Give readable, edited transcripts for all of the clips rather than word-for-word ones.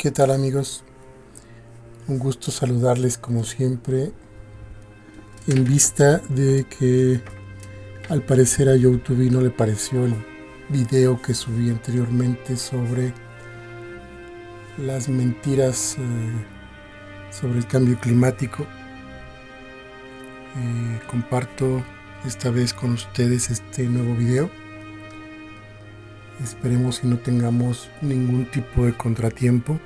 ¿Qué tal, amigos? Un gusto saludarles como siempre, en vista de que al parecer a YouTube no le pareció el video que subí anteriormente sobre las mentiras sobre el cambio climático. Comparto esta vez con ustedes este nuevo video. Esperemos que no tengamos ningún tipo de contratiempo.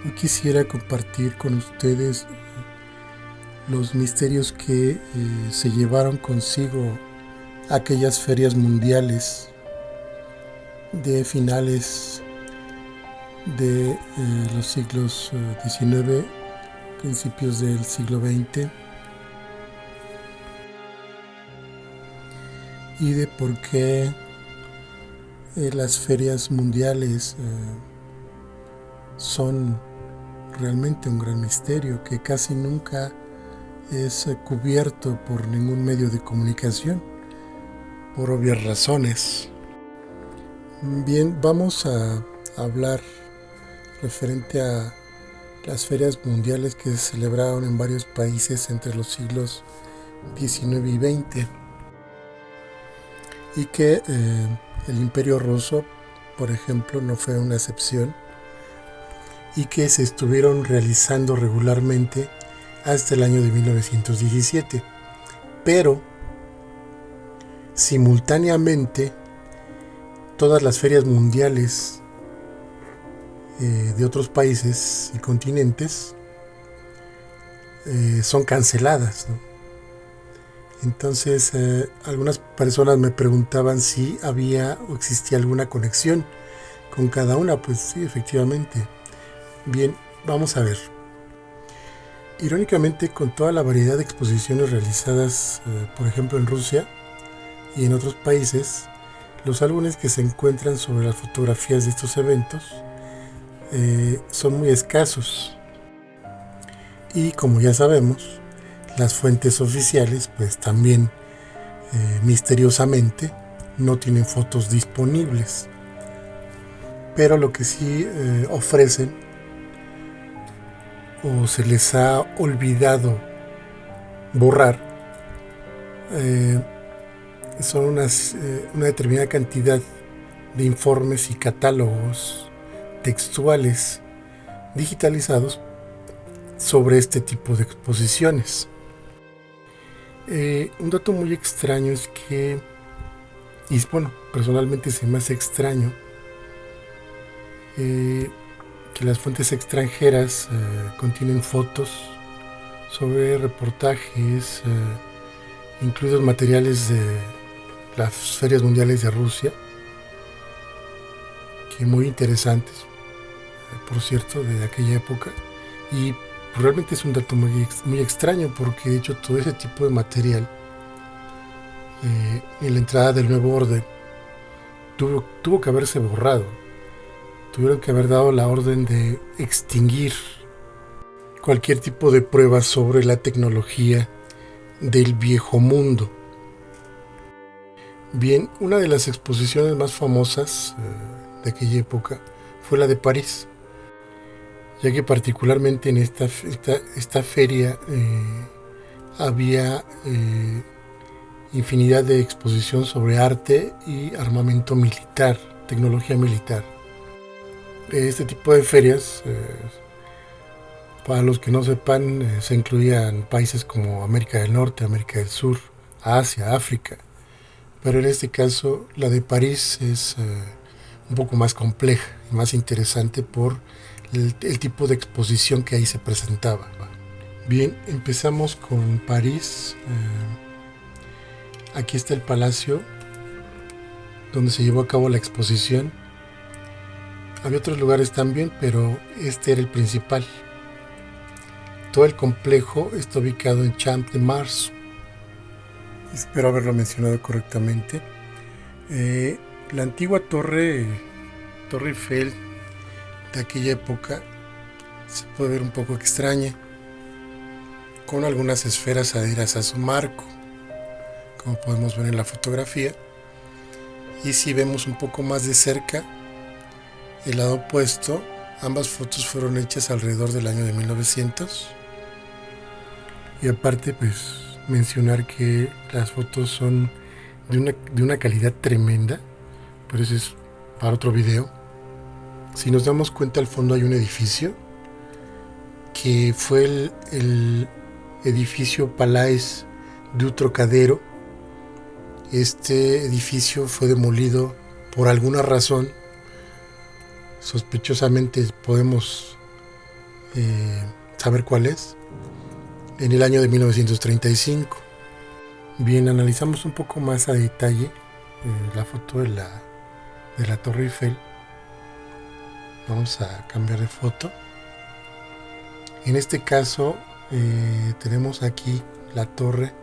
Hoy quisiera compartir con ustedes los misterios que se llevaron consigo aquellas ferias mundiales de finales de los siglos XIX, principios del siglo XX, y de por qué las ferias mundiales son realmente un gran misterio que casi nunca es cubierto por ningún medio de comunicación, por obvias razones. Bien, vamos a hablar referente a las ferias mundiales que se celebraron en varios países entre los siglos XIX y XX, y que el Imperio Ruso, por ejemplo, no fue una excepción, y que se estuvieron realizando regularmente hasta el año de 1917. Pero simultáneamente todas las ferias mundiales de otros países y continentes son canceladas, ¿no? Entonces algunas personas me preguntaban si había o existía alguna conexión con cada una. Pues sí, efectivamente. Bien, vamos a ver. Irónicamente, con toda la variedad de exposiciones realizadas, por ejemplo en Rusia y en otros países, los álbumes que se encuentran sobre las fotografías de estos eventos son muy escasos. Y como ya sabemos, las fuentes oficiales pues también misteriosamente no tienen fotos disponibles. Pero lo que sí ofrecen, o se les ha olvidado borrar, son una determinada cantidad de informes y catálogos textuales digitalizados sobre este tipo de exposiciones. Un dato muy extraño es que, y bueno, personalmente se me hace extraño, que las fuentes extranjeras contienen fotos sobre reportajes, incluidos materiales de las ferias mundiales de Rusia, que muy interesantes, por cierto, de aquella época. Y realmente es un dato muy extraño, porque de hecho todo ese tipo de material en la entrada del nuevo orden tuvo que haberse borrado. Tuvieron que haber dado la orden de extinguir cualquier tipo de prueba sobre la tecnología del viejo mundo. Bien, una de las exposiciones más famosas de aquella época fue la de París, ya que particularmente en esta feria había infinidad de exposición sobre arte y armamento militar, tecnología militar. Este tipo de ferias, para los que no sepan, se incluían países como América del Norte, América del Sur, Asia, África. Pero en este caso, la de París es un poco más compleja y más interesante por el tipo de exposición que ahí se presentaba. Bien, empezamos con París. Aquí está el palacio donde se llevó a cabo la exposición. Había otros lugares también, pero este era el principal. Todo el complejo está ubicado en Champ de Mars. Espero haberlo mencionado correctamente. La antigua Torre Eiffel de aquella época se puede ver un poco extraña, con algunas esferas adheridas a su marco, como podemos ver en la fotografía. Y si vemos un poco más de cerca, el lado opuesto. Ambas fotos fueron hechas alrededor del año de 1900. Y aparte, pues mencionar que las fotos son de una calidad tremenda, pero eso es para otro video. Si nos damos cuenta, al fondo hay un edificio que fue el edificio Palais du Trocadero. Este edificio fue demolido por alguna razón. Sospechosamente podemos saber cuál es. En el año de 1935. Bien, analizamos un poco más a detalle la foto de la Torre Eiffel. Vamos a cambiar de foto. En este caso tenemos aquí la torre,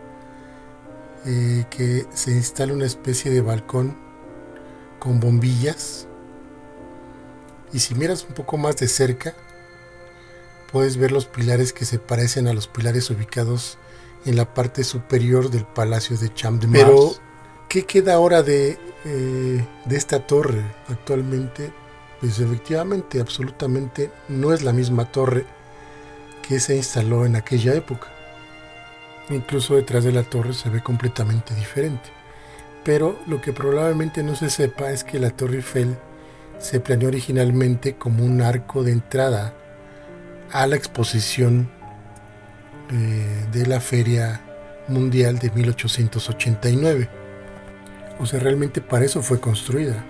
que se instala una especie de balcón con bombillas. Y si miras un poco más de cerca, puedes ver los pilares que se parecen a los pilares ubicados en la parte superior del Palacio de Champ de Mars. Pero, ¿qué queda ahora de esta torre actualmente? Pues efectivamente, absolutamente no es la misma torre que se instaló en aquella época. Incluso detrás de la torre se ve completamente diferente. Pero lo que probablemente no se sepa es que la Torre Eiffel se planeó originalmente como un arco de entrada a la exposición de la Feria Mundial de 1889. O sea, realmente para eso fue construida.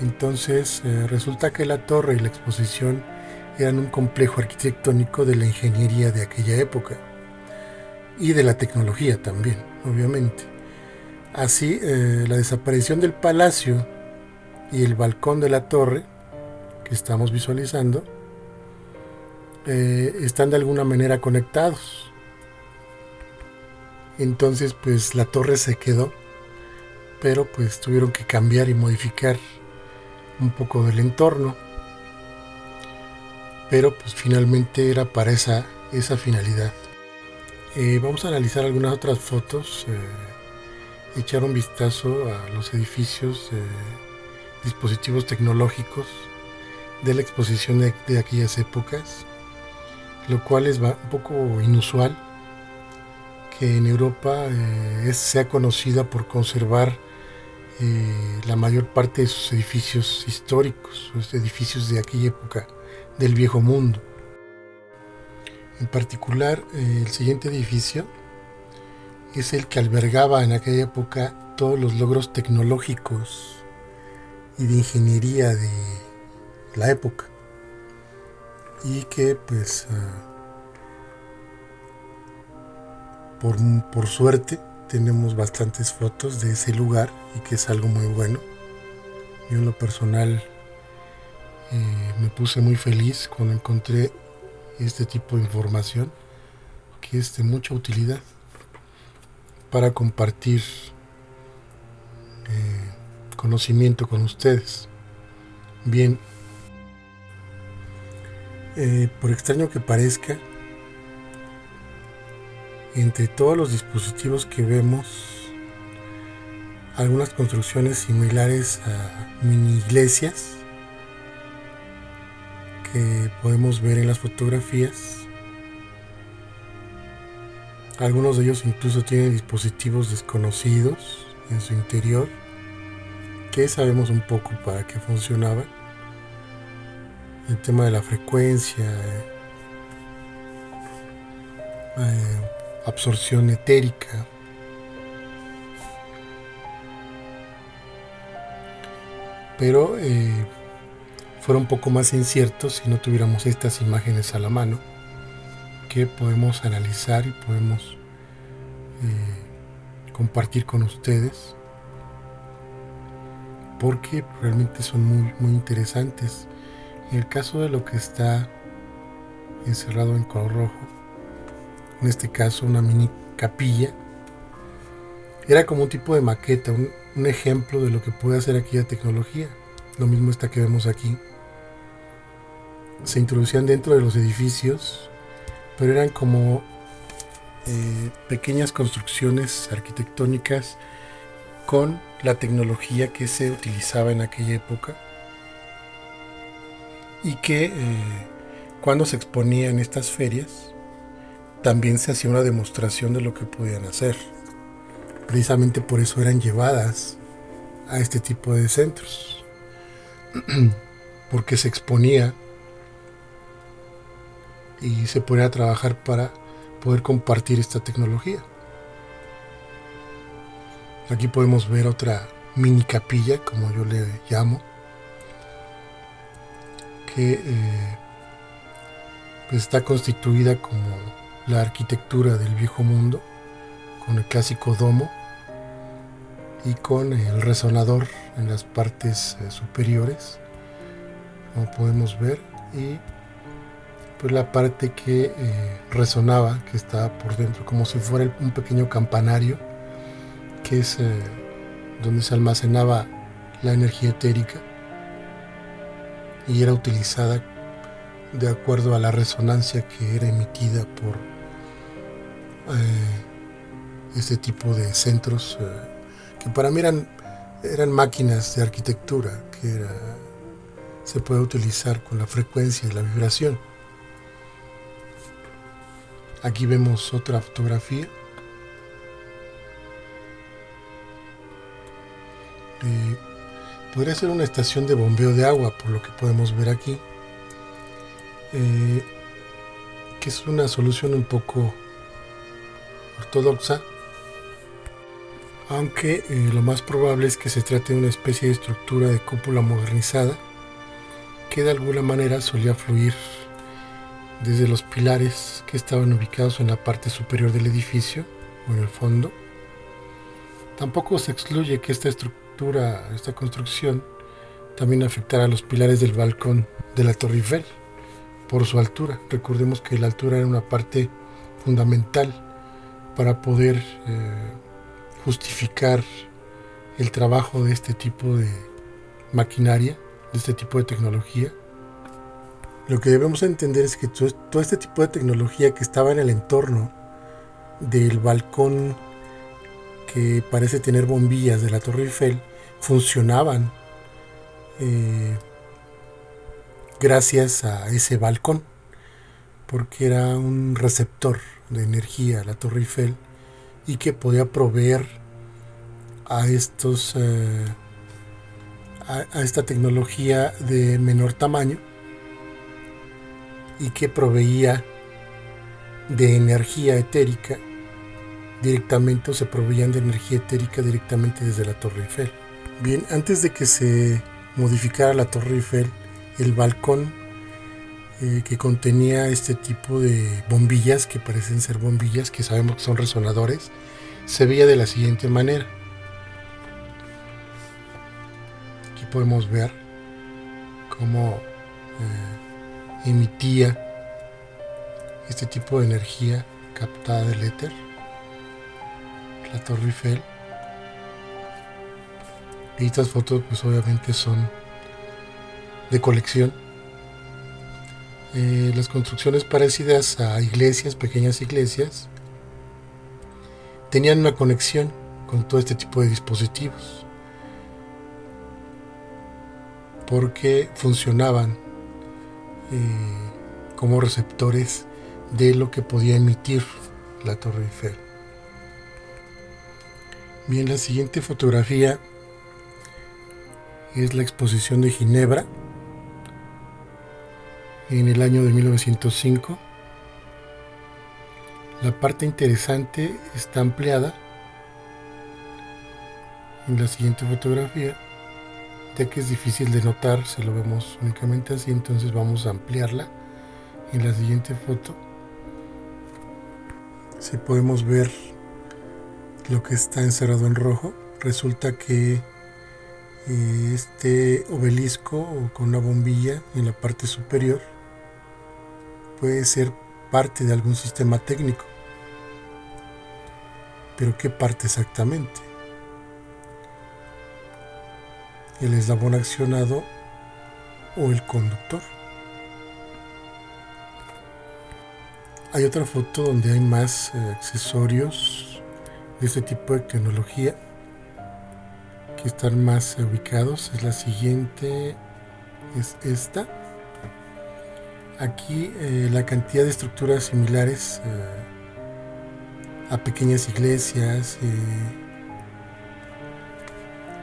Entonces resulta que la torre y la exposición eran un complejo arquitectónico de la ingeniería de aquella época y de la tecnología también, obviamente. Así, la desaparición del palacio y el balcón de la torre que estamos visualizando están de alguna manera conectados. Entonces, pues la torre se quedó, pero pues tuvieron que cambiar y modificar un poco del entorno. Pero pues finalmente era para esa finalidad. Vamos a analizar algunas otras fotos, echar un vistazo a los edificios, dispositivos tecnológicos de la exposición de aquellas épocas, lo cual es un poco inusual que en Europa sea conocida por conservar la mayor parte de sus edificios históricos, los edificios de aquella época del viejo mundo. En particular, el siguiente edificio es el que albergaba en aquella época todos los logros tecnológicos y de ingeniería de la época, y que pues por suerte tenemos bastantes fotos de ese lugar, y que es algo muy bueno. Yo en lo personal me puse muy feliz cuando encontré este tipo de información, que es de mucha utilidad para compartir conocimiento con ustedes. Bien, por extraño que parezca, entre todos los dispositivos que vemos, algunas construcciones similares a mini iglesias que podemos ver en las fotografías. Algunos de ellos incluso tienen dispositivos desconocidos en su interior, que sabemos un poco para qué funcionaban. El tema de la frecuencia, absorción etérica. Pero fuera un poco más inciertos si no tuviéramos estas imágenes a la mano, que podemos analizar y podemos compartir con ustedes, porque realmente son muy, muy interesantes. En el caso de lo que está encerrado en color rojo, en este caso una mini capilla, era como un tipo de maqueta, un ejemplo de lo que puede hacer aquella tecnología. Lo mismo esta que vemos aquí. Se introducían dentro de los edificios, pero eran como pequeñas construcciones arquitectónicas con la tecnología que se utilizaba en aquella época. y que cuando se exponía en estas ferias también se hacía una demostración de lo que podían hacer. Precisamente por eso eran llevadas a este tipo de centros, porque se exponía y se ponía a trabajar para poder compartir esta tecnología. Aquí podemos ver otra mini capilla, como yo le llamo, que pues está constituida como la arquitectura del viejo mundo, con el clásico domo y con el resonador en las partes superiores, como podemos ver, y pues la parte que resonaba, que estaba por dentro, como si fuera un pequeño campanario, que es donde se almacenaba la energía etérica y era utilizada de acuerdo a la resonancia que era emitida por este tipo de centros que para mí eran máquinas de arquitectura que se puede utilizar con la frecuencia y la vibración. Aquí vemos otra fotografía. Podría ser una estación de bombeo de agua, por lo que podemos ver aquí, que es una solución un poco ortodoxa, aunque lo más probable es que se trate de una especie de estructura de cúpula modernizada que de alguna manera solía fluir desde los pilares que estaban ubicados en la parte superior del edificio o en el fondo. Tampoco se excluye que esta construcción también afectara a los pilares del balcón de la Torre Eiffel por su altura. Recordemos que la altura era una parte fundamental para poder justificar el trabajo de este tipo de maquinaria, de este tipo de tecnología. Lo que debemos entender es que todo este tipo de tecnología que estaba en el entorno del balcón que parece tener bombillas de la Torre Eiffel funcionaban gracias a ese balcón, porque era un receptor de energía la Torre Eiffel y que podía proveer a esta tecnología de menor tamaño y que proveía de energía etérica directamente, o se proveían de energía etérica directamente desde la Torre Eiffel. Bien, antes de que se modificara la Torre Eiffel, el balcón que contenía este tipo de bombillas, que parecen ser bombillas, que sabemos que son resonadores, se veía de la siguiente manera. Aquí podemos ver cómo emitía este tipo de energía captada del éter la Torre Eiffel. Y estas fotos pues obviamente son de colección. Las construcciones parecidas a iglesias, pequeñas iglesias, tenían una conexión con todo este tipo de dispositivos porque funcionaban como receptores de lo que podía emitir la Torre Eiffel. Bien, la siguiente fotografía es la exposición de Ginebra en el año de 1905. La parte interesante está ampliada en la siguiente fotografía, ya que es difícil de notar si lo vemos únicamente así, entonces vamos a ampliarla. En la siguiente foto, si podemos ver lo que está encerrado en rojo, resulta que este obelisco o con una bombilla en la parte superior puede ser parte de algún sistema técnico. ¿Pero qué parte exactamente? ¿El eslabón accionado o el conductor? Hay otra foto donde hay más accesorios de este tipo de tecnología que están más ubicados. Es la siguiente, es esta. Aquí la cantidad de estructuras similares a pequeñas iglesias,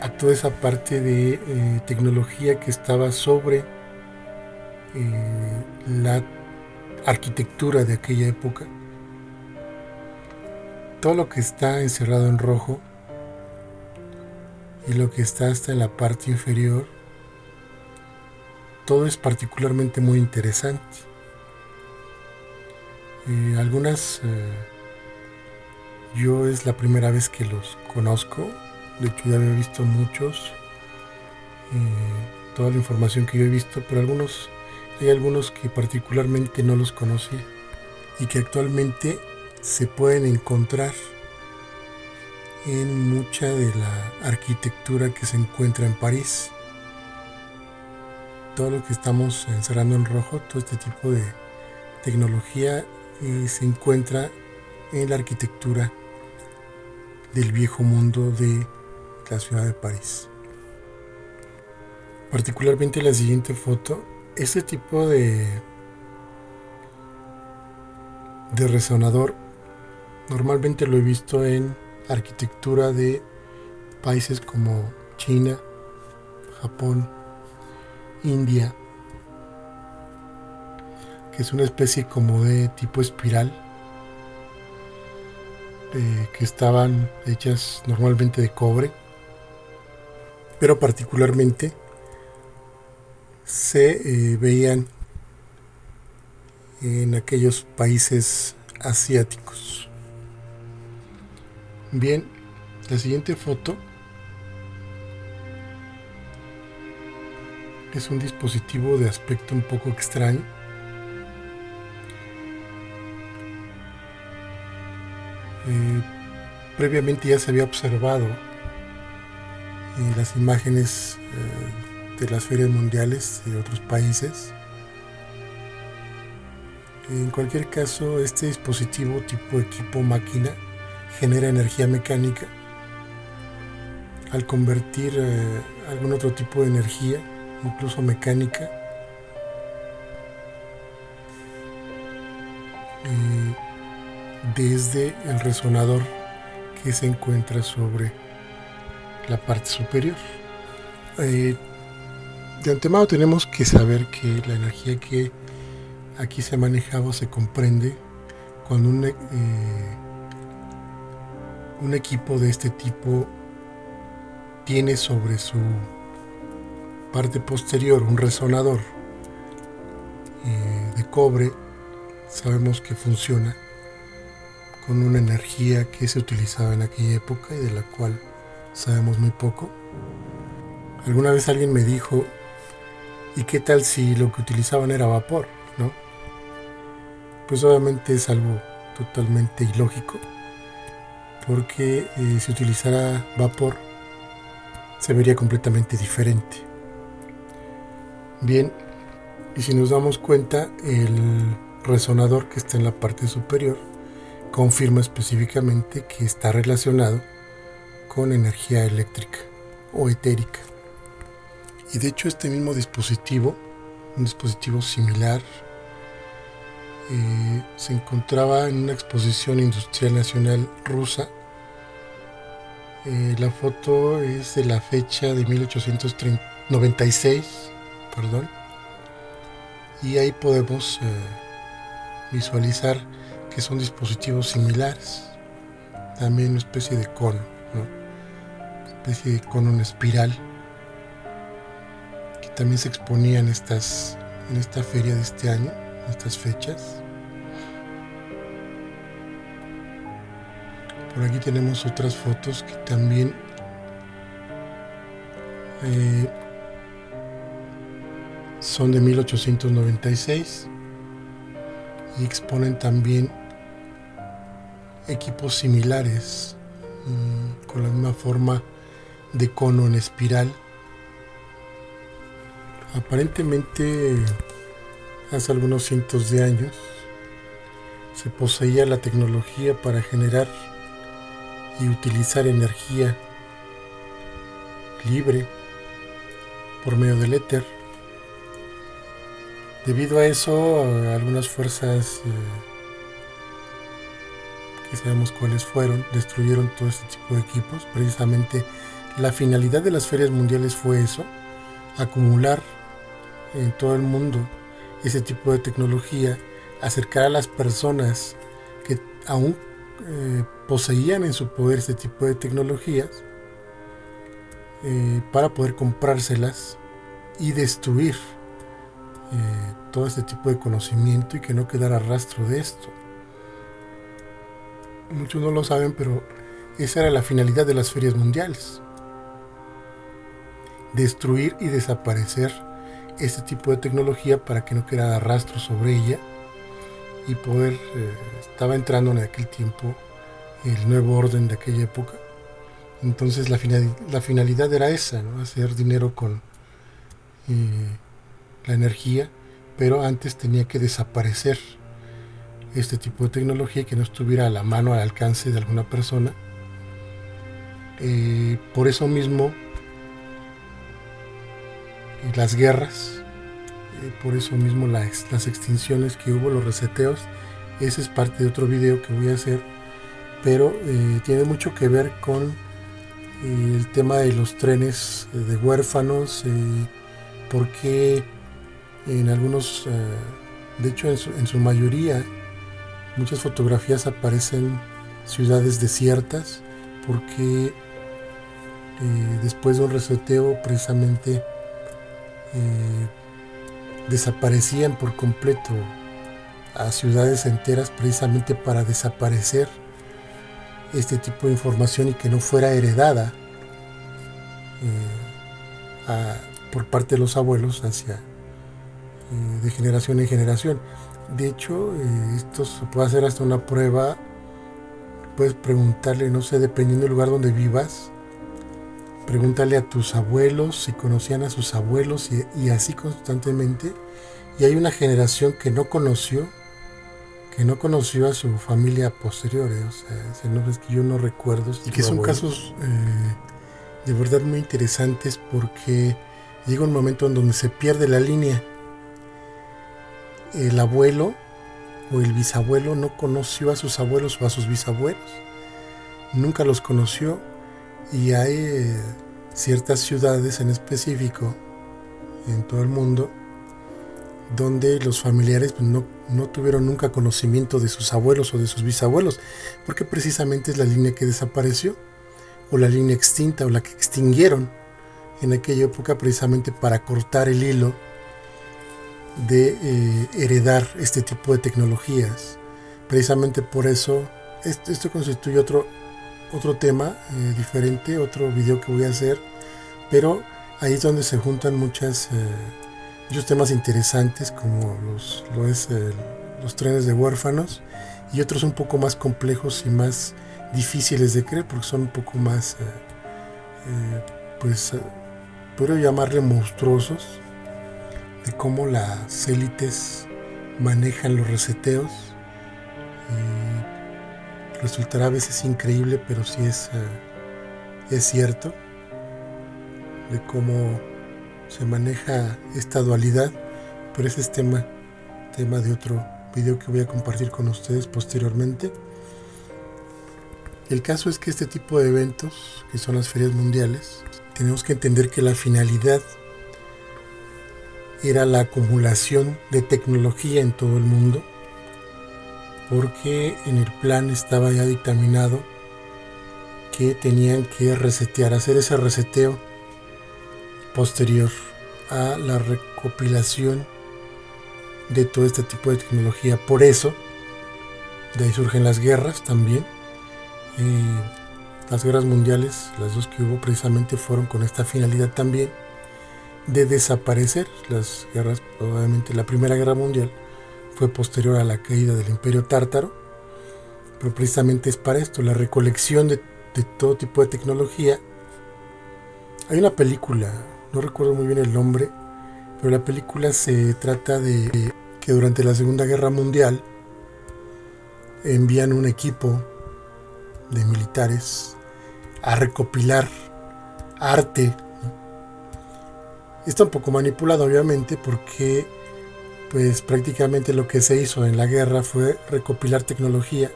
a toda esa parte de tecnología que estaba sobre la arquitectura de aquella época. Todo lo que está encerrado en rojo y lo que está hasta en la parte inferior, todo es particularmente muy interesante. Algunas yo es la primera vez que los conozco, de hecho ya había visto muchos, toda la información que yo he visto, pero hay algunos que particularmente no los conocí y que actualmente se pueden encontrar en mucha de la arquitectura que se encuentra en París. Todo lo que estamos encerrando en rojo, todo este tipo de tecnología se encuentra en la arquitectura del viejo mundo de la ciudad de París. Particularmente la siguiente foto, este tipo de resonador normalmente lo he visto en arquitectura de países como China, Japón, India, que es una especie como de tipo espiral, que estaban hechas normalmente de cobre, pero particularmente se veían en aquellos países asiáticos. Bien, la siguiente foto es un dispositivo de aspecto un poco extraño. Previamente ya se había observado en las imágenes de las ferias mundiales de otros países. En cualquier caso, este dispositivo tipo equipo máquina genera energía mecánica al convertir algún otro tipo de energía, incluso mecánica, desde el resonador que se encuentra sobre la parte superior. De antemano tenemos que saber que la energía que aquí se manejaba se comprende cuando un equipo de este tipo tiene sobre su parte posterior un resonador de cobre. Sabemos que funciona con una energía que se utilizaba en aquella época y de la cual sabemos muy poco. Alguna vez alguien me dijo, ¿y qué tal si lo que utilizaban era vapor? ¿No? Pues obviamente es algo totalmente ilógico, porque si utilizara vapor se vería completamente diferente. Bien, y si nos damos cuenta, el resonador que está en la parte superior confirma específicamente que está relacionado con energía eléctrica o etérica. Y de hecho este mismo dispositivo, un dispositivo similar, se encontraba en una exposición industrial nacional rusa. La foto es de la fecha de 1896, y ahí podemos visualizar que son dispositivos similares, también una especie de cono, ¿no? Una especie de cono en espiral, que también se exponía en esta feria de este año, en estas fechas. Por aquí tenemos otras fotos que también son de 1896 y exponen también equipos similares con la misma forma de cono en espiral. Aparentemente hace algunos cientos de años se poseía la tecnología para generar y utilizar energía libre por medio del éter. Debido a eso, algunas fuerzas, que sabemos cuáles fueron, destruyeron todo este tipo de equipos. Precisamente la finalidad de las ferias mundiales fue eso, acumular en todo el mundo ese tipo de tecnología, acercar a las personas que aún poseían en su poder este tipo de tecnologías, para poder comprárselas y destruir todo este tipo de conocimiento y que no quedara rastro de esto. Muchos no lo saben, pero esa era la finalidad de las ferias mundiales: destruir y desaparecer este tipo de tecnología para que no quedara rastro sobre ella y poder, estaba entrando en aquel tiempo el nuevo orden de aquella época. Entonces la finalidad era esa, ¿no? Hacer dinero con la energía, pero antes tenía que desaparecer este tipo de tecnología, que no estuviera a la mano, al alcance de alguna persona. Por eso mismo las guerras, por eso mismo las extinciones que hubo, los reseteos. Ese es parte de otro video que voy a hacer, pero tiene mucho que ver con el tema de los trenes de huérfanos, porque en algunos, de hecho en su mayoría, muchas fotografías aparecen ciudades desiertas, porque después de un reseteo precisamente desaparecían por completo a ciudades enteras, precisamente para desaparecer este tipo de información y que no fuera heredada por parte de los abuelos hacia de generación en generación. De hecho, esto se puede hacer hasta una prueba. Puedes preguntarle, no sé, dependiendo del lugar donde vivas, pregúntale a tus abuelos si conocían a sus abuelos, y así constantemente. Y hay una generación que no conoció a su familia posterior, o sea, nombres que yo no recuerdo, y que son casos de verdad muy interesantes, porque llega un momento en donde se pierde la línea. El abuelo o el bisabuelo no conoció a sus abuelos o a sus bisabuelos, nunca los conoció, y hay ciertas ciudades en específico en todo el mundo donde los familiares pues, no tuvieron nunca conocimiento de sus abuelos o de sus bisabuelos, porque precisamente es la línea que desapareció, o la línea extinta, o la que extinguieron en aquella época, precisamente para cortar el hilo de heredar este tipo de tecnologías. Precisamente por eso esto constituye otro tema diferente, otro video que voy a hacer, pero ahí es donde se juntan muchos temas interesantes, como los trenes de huérfanos, y otros un poco más complejos y más difíciles de creer, porque son un poco más podría llamarle monstruosos, de cómo las élites manejan los reseteos. Y resultará a veces increíble, pero sí es cierto, de cómo se maneja esta dualidad. Pero ese es tema de otro video que voy a compartir con ustedes posteriormente. El caso es que este tipo de eventos, que son las ferias mundiales, tenemos que entender que la finalidad era la acumulación de tecnología en todo el mundo, porque en el plan estaba ya dictaminado que tenían que resetear, hacer ese reseteo posterior a la recopilación de todo este tipo de tecnología. Por eso, de ahí surgen las guerras también. Las guerras mundiales, las dos que hubo, precisamente fueron con esta finalidad también, de desaparecer las guerras. Obviamente la Primera Guerra Mundial fue posterior a la caída del Imperio Tártaro, pero precisamente es para esto, la recolección de todo tipo de tecnología. Hay una película, no recuerdo muy bien el nombre, pero la película se trata de que durante la Segunda Guerra Mundial envían un equipo de militares a recopilar arte. Está un poco manipulado, obviamente, porque pues prácticamente lo que se hizo en la guerra fue recopilar tecnología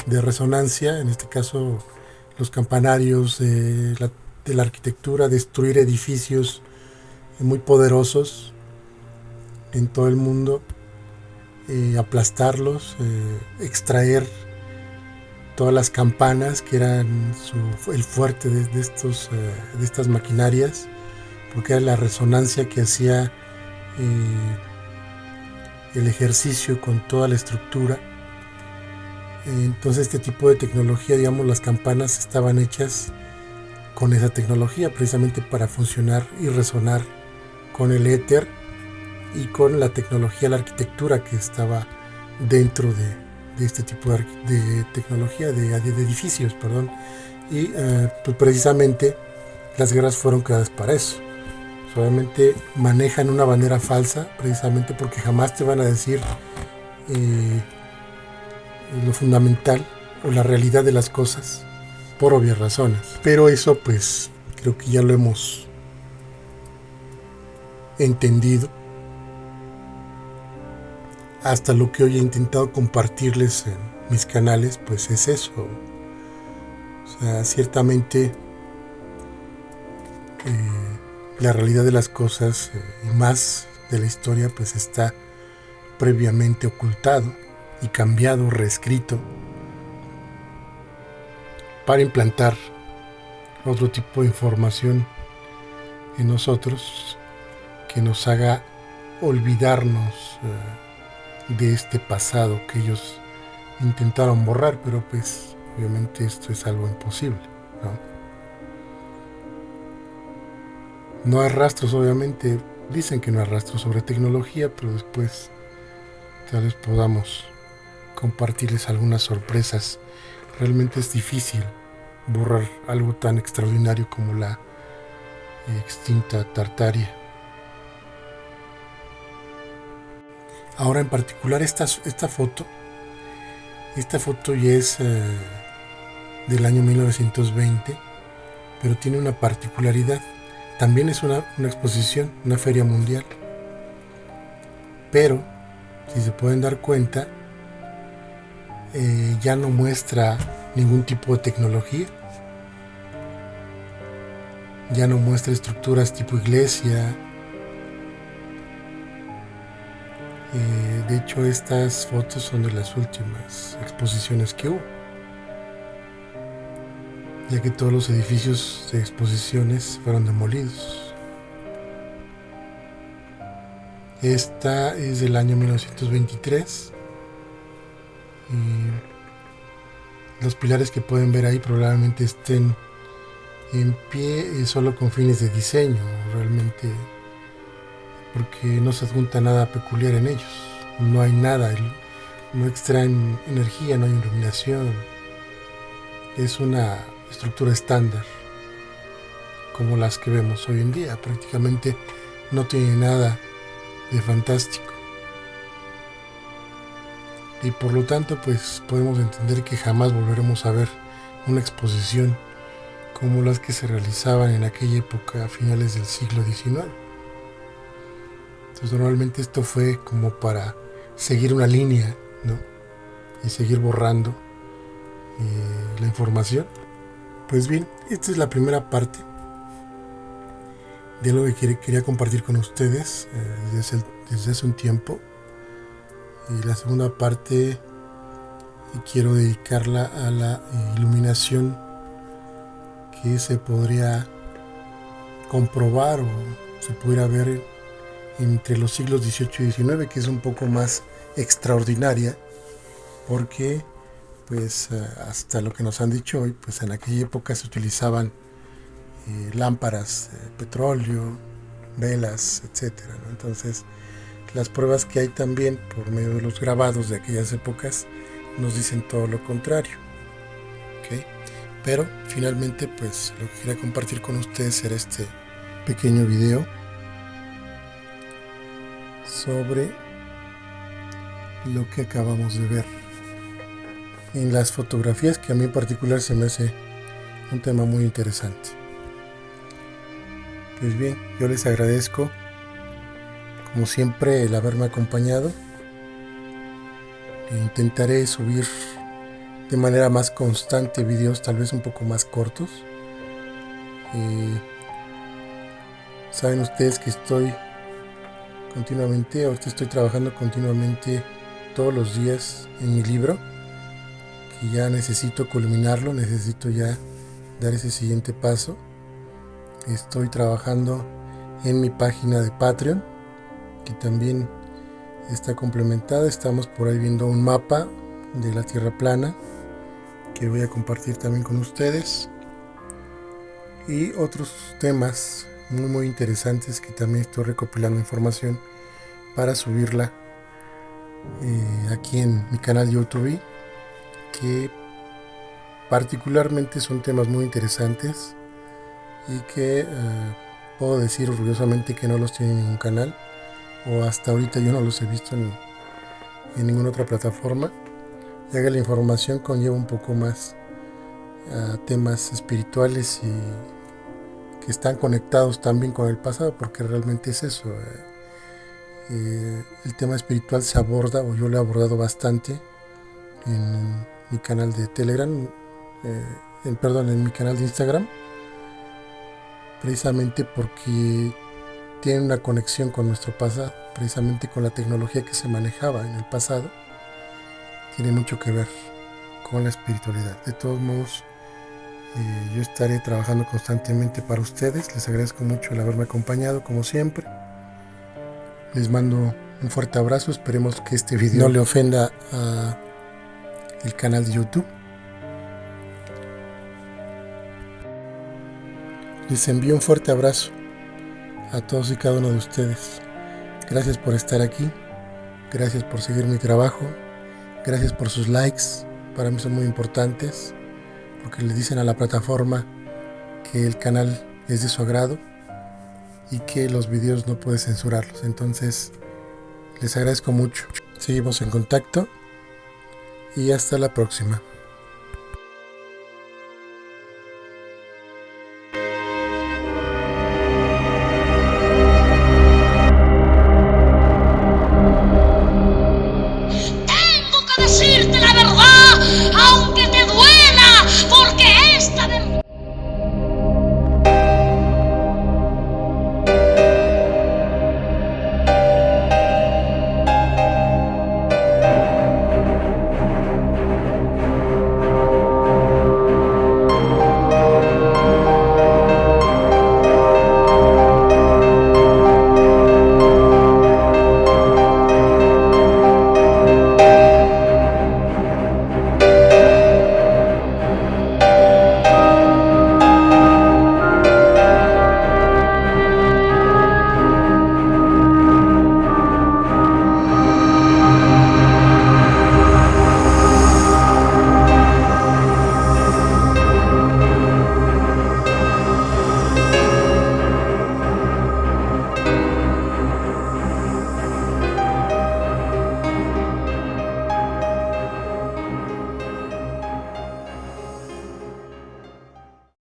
de resonancia, en este caso los campanarios de la arquitectura, destruir edificios muy poderosos en todo el mundo, aplastarlos, extraer todas las campanas que eran el fuerte de estas maquinarias, porque era la resonancia que hacía el ejercicio con toda la estructura. Entonces este tipo de tecnología, digamos, las campanas estaban hechas con esa tecnología precisamente para funcionar y resonar con el éter y con la tecnología, la arquitectura que estaba dentro de este tipo de tecnología, de edificios, perdón. Y pues precisamente las guerras fueron creadas para eso. Solamente manejan una bandera falsa, precisamente porque jamás te van a decir lo fundamental o la realidad de las cosas, por obvias razones. Pero eso pues creo que ya lo hemos entendido. Hasta lo que hoy he intentado compartirles en mis canales, pues es eso. O sea, ciertamente la realidad de las cosas y más de la historia pues está previamente ocultado y cambiado, reescrito para implantar otro tipo de información en nosotros que nos haga olvidarnos de este pasado que ellos intentaron borrar, pero pues obviamente esto es algo imposible, ¿no? No hay rastros, obviamente, dicen que no hay rastros sobre tecnología, pero después tal vez podamos compartirles algunas sorpresas. Realmente es difícil borrar algo tan extraordinario como la extinta Tartaria. Ahora en particular esta foto ya es del año 1920, pero tiene una particularidad. También es una exposición, una feria mundial. Pero, si se pueden dar cuenta, ya no muestra ningún tipo de tecnología. Ya no muestra estructuras tipo iglesia. De hecho, estas fotos son de las últimas exposiciones que hubo, ya que todos los edificios de exposiciones fueron demolidos. Esta es del año 1923 y los pilares que pueden ver ahí probablemente estén en pie solo con fines de diseño, realmente, porque no se adjunta nada peculiar en ellos. No hay nada, no extraen energía, no hay iluminación. Es una estructura estándar como las que vemos hoy en día. Prácticamente no tiene nada de fantástico, y por lo tanto pues podemos entender que jamás volveremos a ver una exposición como las que se realizaban en aquella época a finales del siglo XIX. Entonces normalmente esto fue como para seguir una línea, ¿no? Y seguir borrando la información. Pues bien, esta es la primera parte de lo que quería compartir con ustedes desde hace un tiempo. Y la segunda parte quiero dedicarla a la iluminación que se podría comprobar o se pudiera ver entre los siglos XVIII y XIX, que es un poco más extraordinaria, porque pues hasta lo que nos han dicho hoy, pues en aquella época se utilizaban lámparas, petróleo, velas, etcétera, ¿no? Entonces las pruebas que hay también por medio de los grabados de aquellas épocas nos dicen todo lo contrario, ¿okay? Pero finalmente pues lo que quería compartir con ustedes era este pequeño video sobre lo que acabamos de ver en las fotografías, que a mí en particular se me hace un tema muy interesante. Pues bien, yo les agradezco como siempre, el haberme acompañado. Intentaré subir de manera más constante videos tal vez un poco más cortos. Saben ustedes que ahorita estoy trabajando continuamente todos los días en mi libro, que ya necesito culminarlo, necesito ya dar ese siguiente paso. Estoy trabajando en mi página de Patreon, que también está complementada. Estamos por ahí viendo un mapa de la Tierra plana que voy a compartir también con ustedes, y otros temas muy interesantes que también estoy recopilando información para subirla aquí en mi canal de YouTube, que particularmente son temas muy interesantes y que puedo decir orgullosamente que no los tiene ningún canal, o hasta ahorita yo no los he visto en ninguna otra plataforma, ya que la información conlleva un poco más a temas espirituales y que están conectados también con el pasado, porque realmente es eso. El tema espiritual se aborda, o yo lo he abordado bastante en mi canal de Telegram, en mi canal de Instagram, precisamente porque tiene una conexión con nuestro pasado, precisamente con la tecnología que se manejaba en el pasado. Tiene mucho que ver con la espiritualidad. De todos modos, yo estaré trabajando constantemente para ustedes. Les agradezco mucho el haberme acompañado, como siempre. Les mando un fuerte abrazo. Esperemos que este video no le ofenda a el canal de YouTube. Les envío un fuerte abrazo a todos y cada uno de ustedes. Gracias por estar aquí. Gracias por seguir mi trabajo. Gracias por sus likes. Para mí son muy importantes, porque le dicen a la plataforma que el canal es de su agrado y que los videos no puede censurarlos. Entonces, les agradezco mucho. Seguimos en contacto y hasta la próxima.